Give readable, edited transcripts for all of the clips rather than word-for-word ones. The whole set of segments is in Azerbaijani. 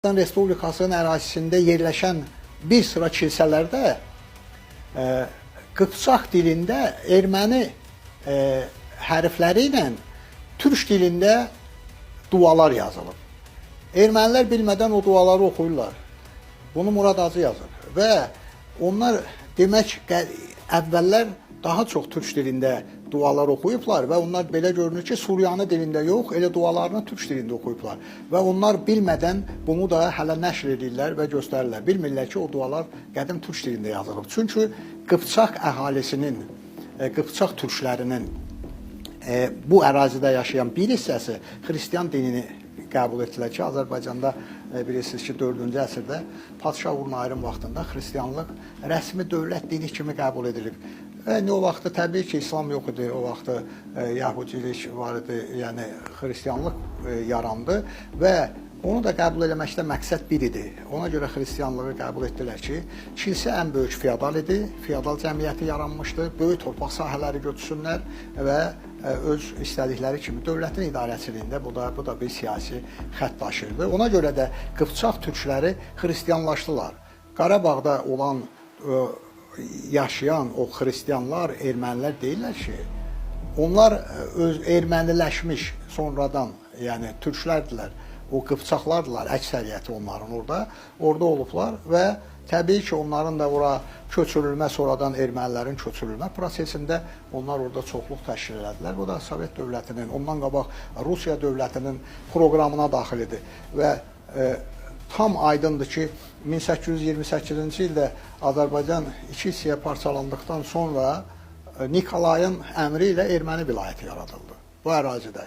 Azərbaycan Respublikasının ərazisində yerləşən bir sıra kilsələrdə Qıpçaq dilində erməni hərfləri ilə türk dilində dualar yazılıb. Ermənilər bilmədən o duaları oxuyurlar. Bunu Murad Hacı yazır və onlar demək əvvəllər daha çox türk dilində dualar oxuyublar və onlar belə görünür ki, Suriyani dilində yox, elə dualarını türk dilində oxuyublar. Və onlar bilmədən bunu da hələ nəşr edirlər və göstərirlər. Bilmirlər ki, o dualar qədim türk dilində yazılıb. Çünki Qıpçaq əhalisinin, Qıpçaq türklərinin bu ərazidə yaşayan bir hissəsi xristian dinini qəbul etdilər ki, Azərbaycanda bilirsiniz ki, 4-cü əsrdə Padşah Urnayrın vaxtında xristianlıq rəsmi dövlət dini kimi qəbul edilib. O vaxtda təbii ki, İslam yox idi, o vaxtda Yahudilik var idi, yəni xristianlıq yarandı və onu da qəbul eləməkdə məqsəd bir idi. Ona görə xristianlığı qəbul etdilər ki, kilsə ən böyük feodal idi, feodal cəmiyyəti yaranmışdı, böyük torpaq sahələri götürsünlər və öz istədikləri kimi dövlətin idarəçiliyində bu da bir siyasi xətt daşıyırdı. Ona görə də Qıpçaq türkləri xristianlaşdılar. Qarabağda olan yaşayan o xristianlar, ermənilər deyirlər ki, onlar öz erməniləşmiş sonradan, yəni türklərdirlər, o Qıpçaqlardılar, əksəriyyəti onların orada olublar və təbii ki, onların da ora köçürülmə, sonradan ermənilərin köçürülmə prosesində onlar orada çoxluq təşkil elədilər. Bu da Sovet dövlətinin, ondan qabaq Rusiya dövlətinin proqramına daxil idi və tam aydındır ki, 1828-ci ildə Azərbaycan iki hissəyə parçalandıqdan sonra Nikolayın əmri ilə erməni vilayəti yaradıldı bu ərazidə.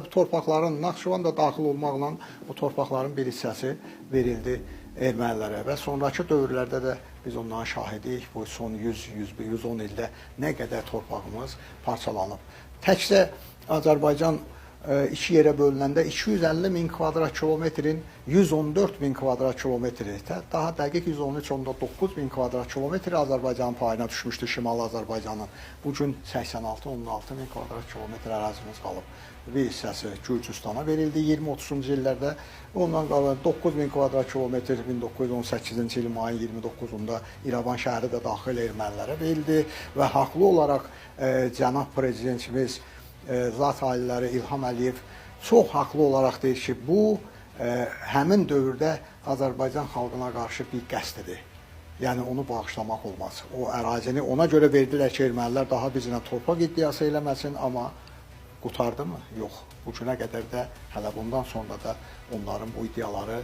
Torpaqların, Naxçıvan da daxil olmaqla bu torpaqların bir hissəsi verildi ermənilərə və sonraki dövrlərdə də biz ondan şahidik. Bu son 100-110 ildə nə qədər torpağımız parçalanıb. Təkcə Azərbaycan iki yerə bölünəndə 250 min kvadrat kilometrin 114 min kvadrat kilometri, daha dəqiq 113.9 min kvadrat kilometri Azərbaycanın payına düşmüşdü Şimali Azərbaycanın. Bugün 86-16 min kvadrat kilometr ərazimiz qalıb. Bir hissəsi Gürcüstana verildi 20-30-cu illərdə. Ondan qalan 9 min kvadrat kilometr 1918-ci il mayın 29-unda İrəvan şəhəri də daxil ermənilərə verildi və haqlı olaraq cənab prezidentimiz Zat aliləri İlham Əliyev çox haqlı olaraq deyir ki, bu həmin dövrdə Azərbaycan xalqına qarşı bir qəsdidir. Yəni onu bağışlamaq olmaz. O ərazini ona görə verdilər ki, ermənilər daha bizimlə torpaq iddiası eləməsin, amma qurtardı mı? Yox. Bu günə qədər də hələ bundan sonra da onların bu iddiaları